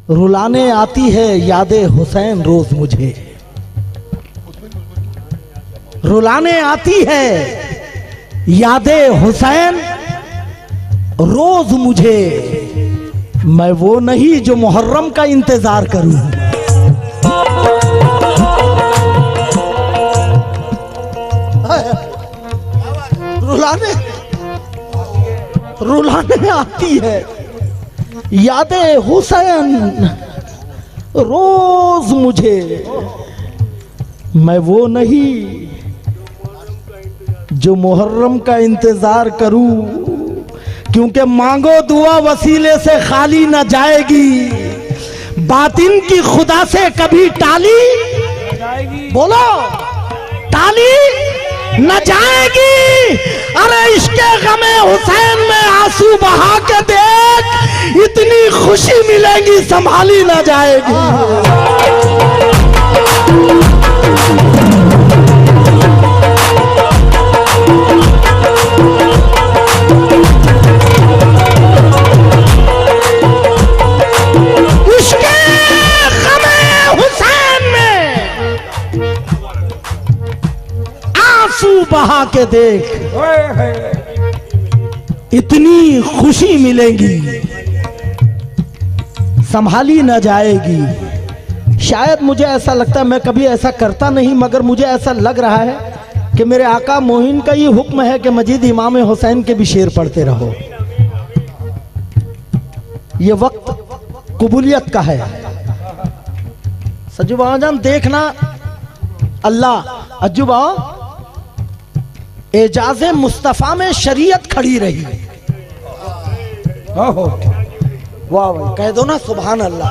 रुलाने आती है यादें हुसैन रोज मुझे, रुलाने आती है यादें हुसैन रोज मुझे। मैं वो नहीं जो मुहर्रम का इंतजार करूं। रुलाने आती है यादें हुसैन रोज मुझे। मैं वो नहीं जो मुहर्रम का इंतजार करूं, क्योंकि मांगो दुआ वसीले से खाली न जाएगी, बातिन की खुदा से कभी टाली, बोलो टाली न जाएगी। अरे इश्के गमे हुसैन में आंसू बहा के देख, इतनी खुशी मिलेगी संभाली न जाएगी। इश्के गमे हुसैन में आंसू बहा के देख, इतनी खुशी मिलेगी संभाली न जाएगी। शायद मुझे ऐसा लगता है, मैं कभी ऐसा करता नहीं, मगर मुझे ऐसा लग रहा है कि मेरे आका मोहिन का ये हुक्म है कि मजीद इमाम हुसैन के भी शेर पढ़ते रहो। ये वक्त कबूलियत का है। सजू जान देखना, अल्लाह अज्जुबा एजाज़े मुस्तफ़ा में शरीयत खड़ी रही। वाह भाई कह दो ना सुभान अल्लाह,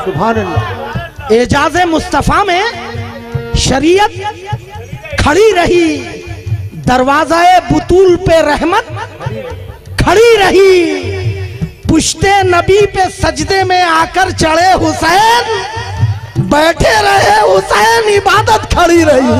सुभान अल्लाह। एजाज़े मुस्तफ़ा में शरीयत खड़ी रही, दरवाज़ाए बुतूल पे रहमत खड़ी रही, पुश्ते नबी पे सजदे में आकर चढ़े हुसैन, बैठे रहे हुसैन, इबादत खड़ी रही।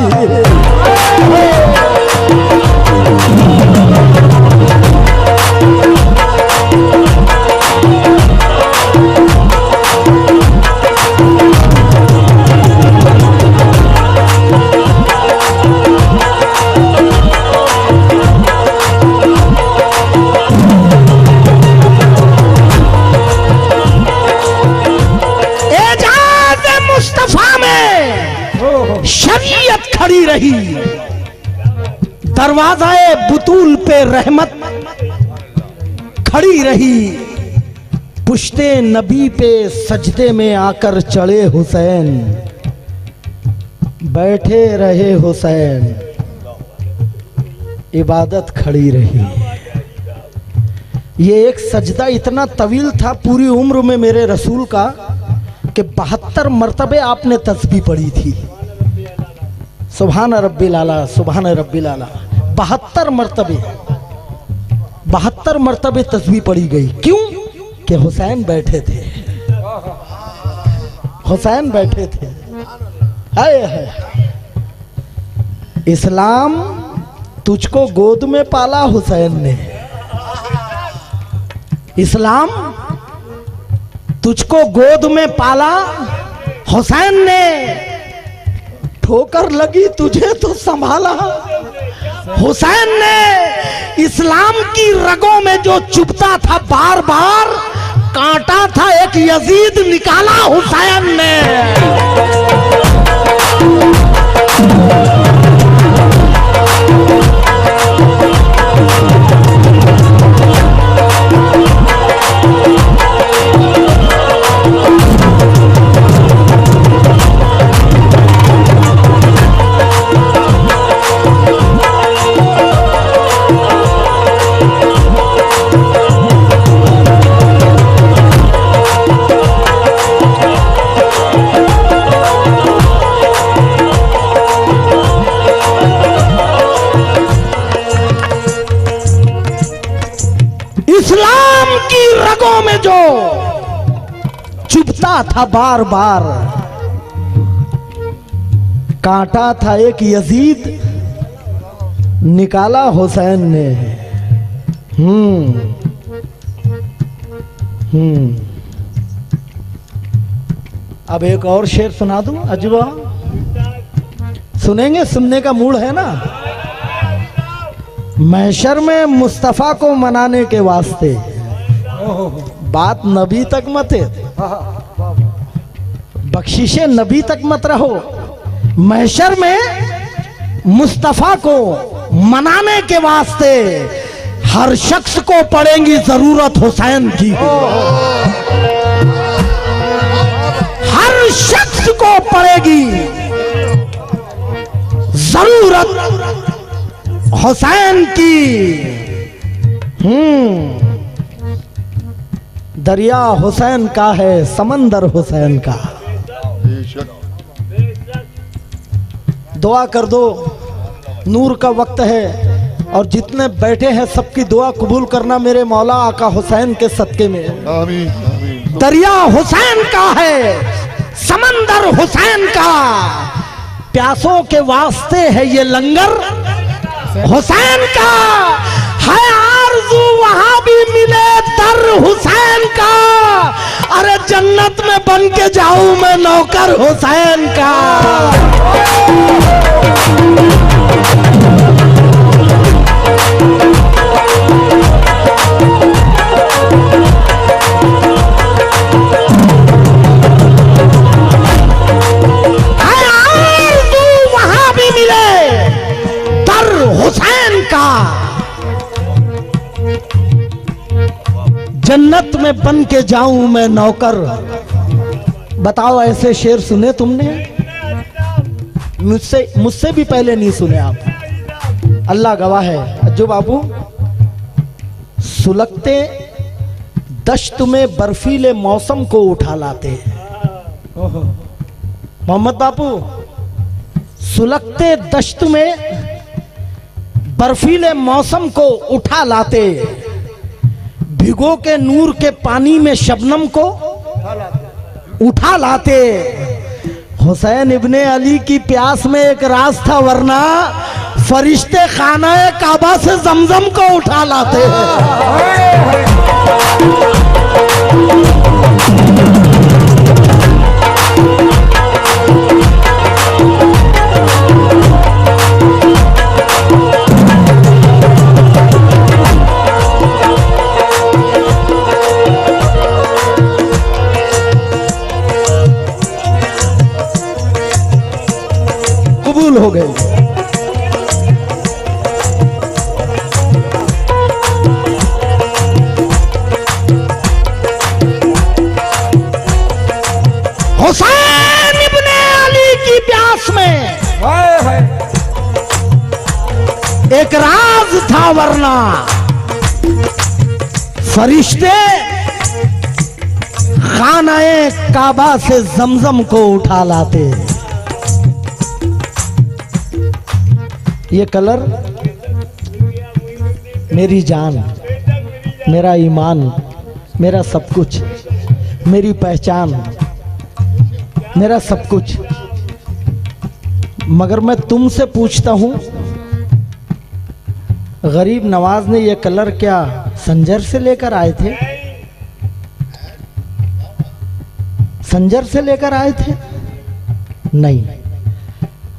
शरीयत खड़ी रही, दरवाज़ाए बुतूल पे रहमत खड़ी रही, पुश्ते नबी पे सजदे में आकर चढ़े हुसैन, बैठे रहे हुसैन, इबादत खड़ी रही। ये एक सजदा इतना तवील था पूरी उम्र में मेरे रसूल का कि 72 मरतबे आपने तस्बीह पढ़ी थी। सुभान रब्बिल आला, सुभान रब्बिल आला। 72 मरतबे तस्बीह पढ़ी गई। क्यों? कि हुसैन बैठे थे, हुसैन बैठे थे। हाय हाय। इस्लाम तुझको गोद में पाला हुसैन ने, इस्लाम तुझको गोद में पाला हुसैन ने, ठोकर लगी तुझे तो संभाला हुसैन ने। इस्लाम की रगों में जो चुभता था बार बार, कांटा था एक यजीद निकाला हुसैन ने। इस्लाम की रगों में जो चुभता था बार बार, कांटा था एक यजीद निकाला हुसैन ने। अब एक और शेर सुना दूं अजूबा, सुनेंगे? सुनने का मूड है ना? महशर में मुस्तफा को मनाने के वास्ते, बात नबी तक मत है, बख्शिशे नबी तक मत रहो। महशर में मुस्तफा को मनाने के वास्ते हर शख्स को पड़ेगी जरूरत हुसैन की। हर शख्स को पड़ेगी जरूरत हुसैन की। दरिया हुसैन का है, समंदर हुसैन का। दुआ कर दो, नूर का वक्त है और जितने बैठे हैं सबकी दुआ कबूल करना मेरे मौला आका हुसैन के सदके में। आमीन। दरिया हुसैन का है, समंदर हुसैन का, प्यासों के वास्ते है ये लंगर हुसैन का। है आरज़ू वहां भी मिले दर हुसैन का। अरे जन्नत में बन के जाऊं मैं नौकर हुसैन का। वहां भी मिले दर हुसैन का। जन्नत में बन के जाऊं मैं नौकर। बताओ ऐसे शेर सुने तुमने? मुझसे भी पहले नहीं सुने आप, अल्लाह गवाह है। अज्जू बाबू, सुलगते दश्त में बर्फीले मौसम को उठा लाते। मोहम्मद बापू, सुलगते दश्त में बर्फीले मौसम को उठा लाते। भिगो के नूर के पानी में शबनम को उठा लाते। हुसैन इब्ने अली की प्यास में एक राज था, वरना फरिश्ते खाना काबा से जमजम को उठा लाते हैं। कबूल हो गए। हुसैन इब्ने अली की प्यास में एक राज था, वरना फरिश्ते खानाए काबा से जमजम को उठा लाते। ये कलर मेरी जान, मेरा ईमान, मेरा सब कुछ, मेरी पहचान, मेरा सब कुछ। मगर मैं तुमसे पूछता हूं, गरीब नवाज ने ये कलर क्या संजर से लेकर आए थे? संजर से लेकर आए थे? नहीं,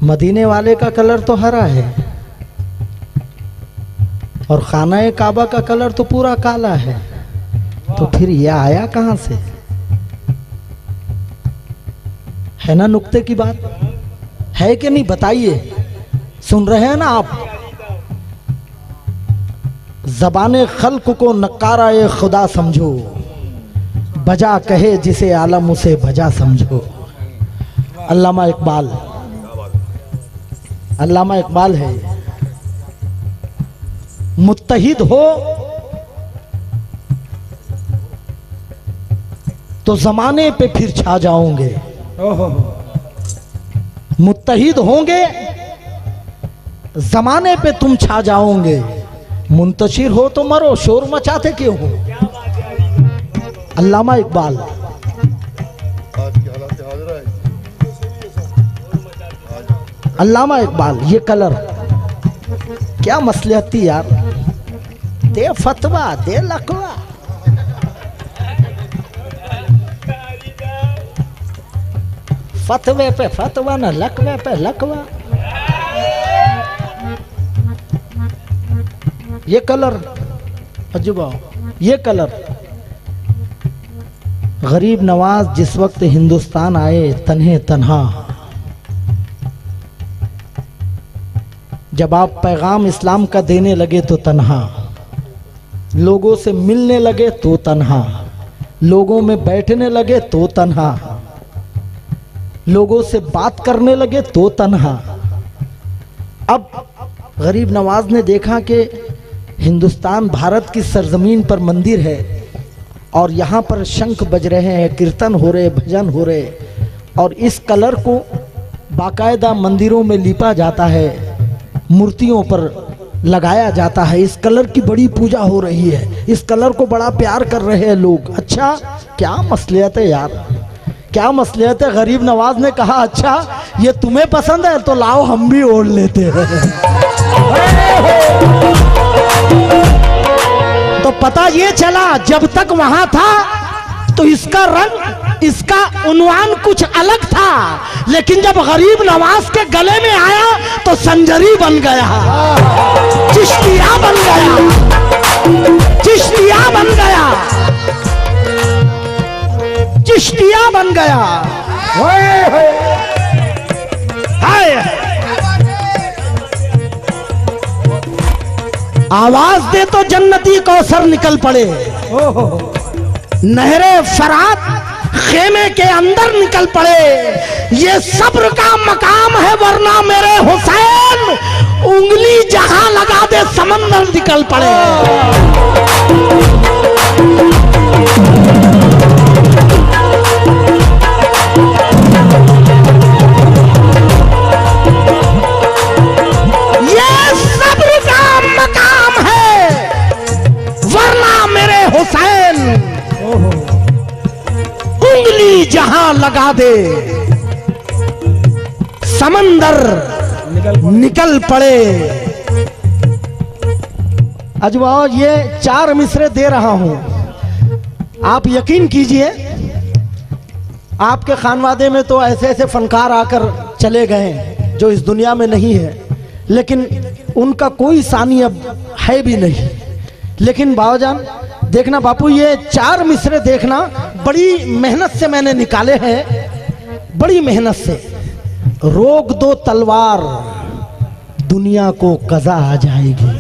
मदीने वाले का कलर तो हरा है और खाना काबा का कलर तो पूरा काला है। तो फिर यह आया कहां से? है ना नुक्ते की बात? है कि नहीं बताइए? सुन रहे हैं ना आप? ज़बाने खल्क को नकारा ए खुदा समझो, बजा कहे जिसे आलम उसे बजा समझो। अल्लामा इकबाल, अल्लामा इकबाल है। मुत्तहिद हो तो जमाने पे फिर छा जाओगे। मुत्तहिद होंगे जमाने पे तुम छा जाओगे। मुंतशिर हो तो मरो, शोर मचाते क्यों हो? अल्लामा इकबाल। अल्लामा इकबाल, ये कलर क्या मसलियत थी यार। दे फतवा, दे लकवा। फतवे पे फतवा न लकवे पे लकवा। ये कलर अजूबा, ये कलर। गरीब नवाज जिस वक्त हिंदुस्तान आए तन्हे तन्हा, जब आप पैगाम इस्लाम का देने लगे तो तन्हा, लोगों से मिलने लगे तो तन्हा, लोगों में बैठने लगे तो तन्हा, लोगों से बात करने लगे तो तन्हा। अब गरीब नवाज ने देखा कि हिंदुस्तान भारत की सरजमीन पर मंदिर है और यहाँ पर शंख बज रहे हैं, कीर्तन हो रहे, भजन हो रहे, और इस कलर को बाकायदा मंदिरों में लिपा जाता है, मूर्तियों पर लगाया जाता है, इस कलर की बड़ी पूजा हो रही है, इस कलर को बड़ा प्यार कर रहे हैं लोग। अच्छा क्या मसलियत है यार, क्या मसलियत है। गरीब नवाज ने कहा अच्छा ये तुम्हें पसंद है तो लाओ हम भी ओढ़ लेते हैं। तो पता ये चला जब तक वहां था तो इसका रंग, इसका उन्वान कुछ अलग था, लेकिन जब गरीब नवाज के गले में आया तो संजरी बन गया, चिश्तिया बन गया, चिश्तिया बन गया, चिश्तिया बन गया। हाय आवाज दे तो जन्नती कौसर निकल पड़े, नहरे फरात खेमे के अंदर निकल पड़े। ये सब्र का मकाम है वरना मेरे हुसैन उंगली जहां लगा दे समंदर निकल पड़े। ये सब्र का मकाम है वरना मेरे हुसैन उंगली जहां लगा दे समंदर निकल पड़े। अजवाओ ये 4 मिसरे दे रहा हूं, आप यकीन कीजिए आपके खानवादे में तो ऐसे ऐसे फनकार आकर चले गए जो इस दुनिया में नहीं है, लेकिन उनका कोई सानी अब है भी नहीं। लेकिन बाबाजान देखना बापू, ये 4 मिसरे देखना, बड़ी मेहनत से मैंने निकाले हैं, बड़ी मेहनत से। रोक दो तलवार दुनिया को कज़ा आ जाएगी।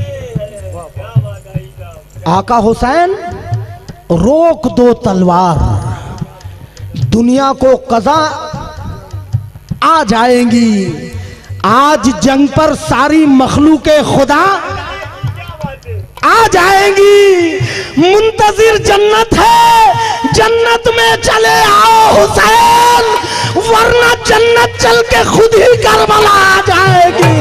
आका हुसैन रोक दो तलवार दुनिया को कज़ा आ जाएंगी। आज जंग पर सारी मखलूके खुदा आ जाएंगी। मुंतजिर जन्नत है, जन्नत में चले आओ हुसैन, वरना जन्नत चल के खुद ही करबला आ जाएगी।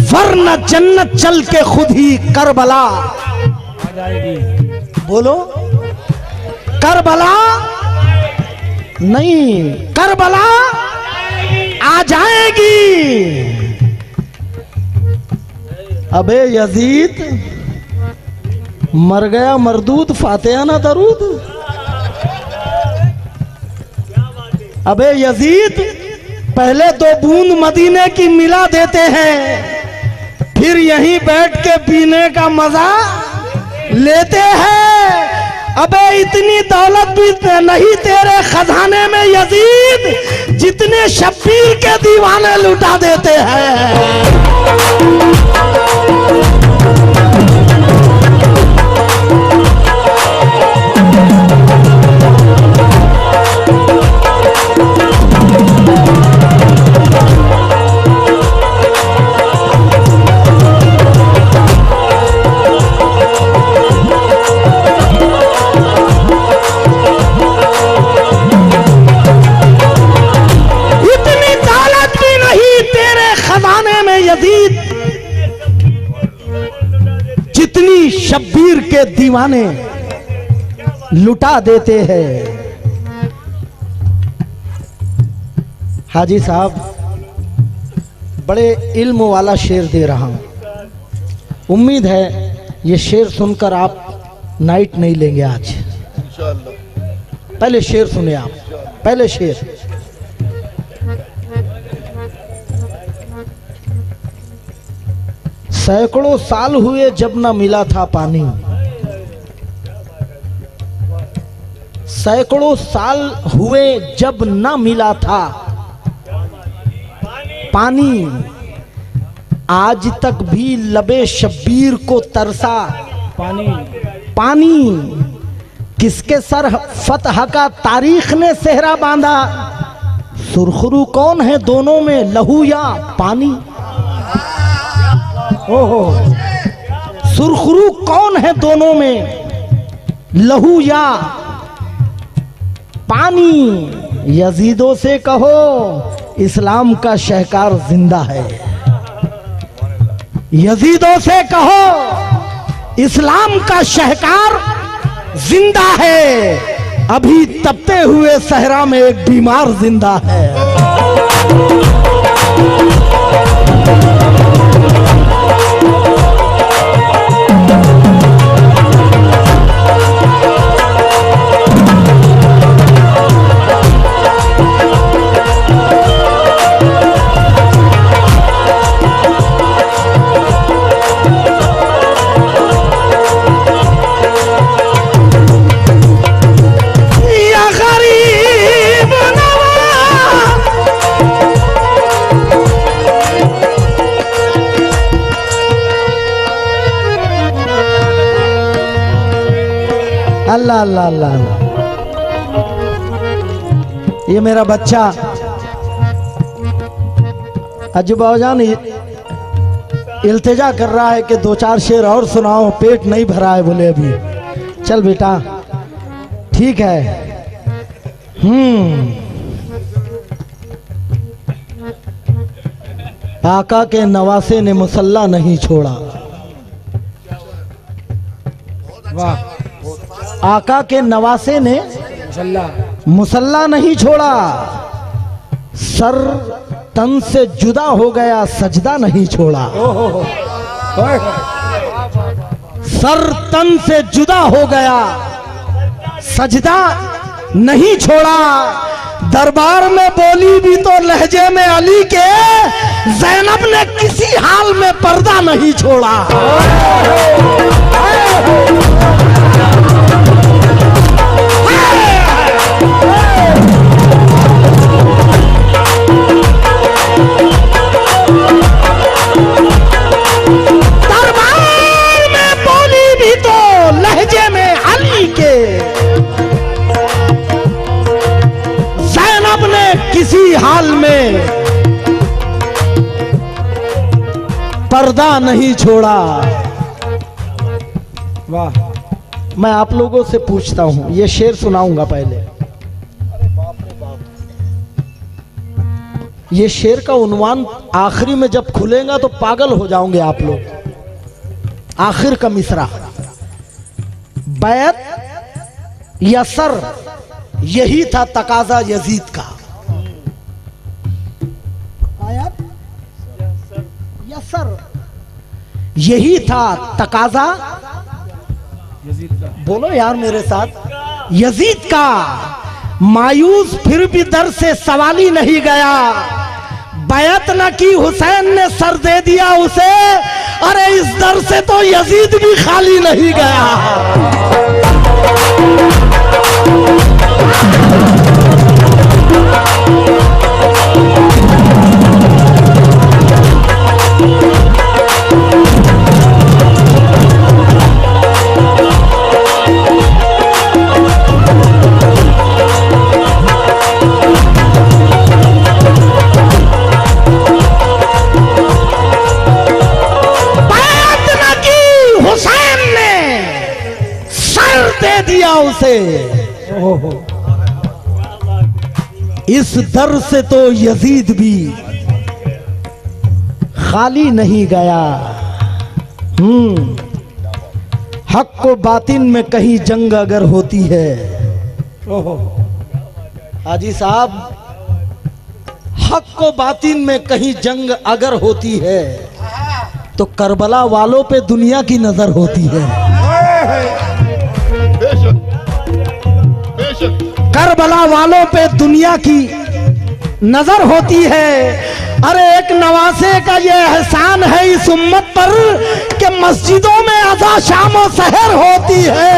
वरना जन्नत चल के खुद ही करबला आ जाएगी। बोलो करबला नहीं, करबला आ जाएगी। अबे यजीद मर गया मरदूद, फातिहा ना दरूद। अबे यजीद पहले 2 बूंद मदीने की मिला देते हैं, फिर यहीं बैठ के पीने का मजा लेते हैं। अबे इतनी दौलत भी नहीं तेरे खजाने में यजीद, जितने शब्बीर के दीवाने लुटा देते हैं। दीवाने लुटा देते हैं। हाजी साहब बड़े इल्म वाला शेर दे रहा हूं, उम्मीद है ये शेर सुनकर आप नाइट नहीं लेंगे आज। पहले शेर सुने आप, पहले शेर। सैकड़ों साल हुए जब ना मिला था पानी, सैकड़ों साल हुए जब ना मिला था पानी, आज तक भी लबे शब्बीर को तरसा पानी। पानी किसके सर फतह का तारीख ने सेहरा बांधा, सुरखरू कौन है दोनों में, लहू या पानी। ओहो, सुरखरू कौन है दोनों में, लहू या पानी। यजीदों से कहो इस्लाम का शहकार जिंदा है, यजीदों से कहो इस्लाम का शहकार जिंदा है, अभी तपते हुए सहरा में एक बीमार जिंदा है। अल्लाह अल्लाह अल्लाह, ये मेरा बच्चा अजूबाजान इल्तिजा कर रहा है कि दो चार शेर और सुनाओ, पेट नहीं भरा है। बोले अभी चल बेटा ठीक है। आका के नवासे ने मुसल्ला नहीं छोड़ा, वाह। आका के नवासे ने मुसल्ला नहीं छोड़ा, सर तन से जुदा हो गया सजदा नहीं छोड़ा। सर तन से जुदा हो गया सजदा नहीं छोड़ा, दरबार में बोली भी तो लहजे में अली के, ज़ैनब ने किसी हाल में पर्दा नहीं छोड़ा। दरबार में बोली भी तो लहजे में अली के, ज़ैनब ने किसी हाल में पर्दा नहीं छोड़ा। वाह। मैं आप लोगों से पूछता हूं, ये शेर सुनाऊंगा पहले। ये शेर का उन्वान आखिरी में जब खुलेगा तो पागल हो जाओगे आप लोग। आखिर का मिसरा, बैत यसर, यही था तकाजा यजीद का। बैत यसर, यही था तकाजा बोलो यार मेरे साथ, यजीद का। मायूस फिर भी दर से सवाल ही नहीं गया, बैत न की हुसैन ने सर दे दिया उसे, अरे इस दर से तो यजीद भी खाली नहीं गया। दिया उसे, इस दर से तो यजीद भी खाली नहीं गया। हक को बातिन में कहीं जंग अगर होती है, ओहो हाजी साहब, हक को बातिन में कहीं जंग अगर होती है तो करबला वालों पे दुनिया की नजर होती है। करबला वालों पे दुनिया की नजर होती है। अरे एक नवासे का ये एहसान है इस उम्मत पर कि मस्जिदों में अज़ा शाम और सहर होती है।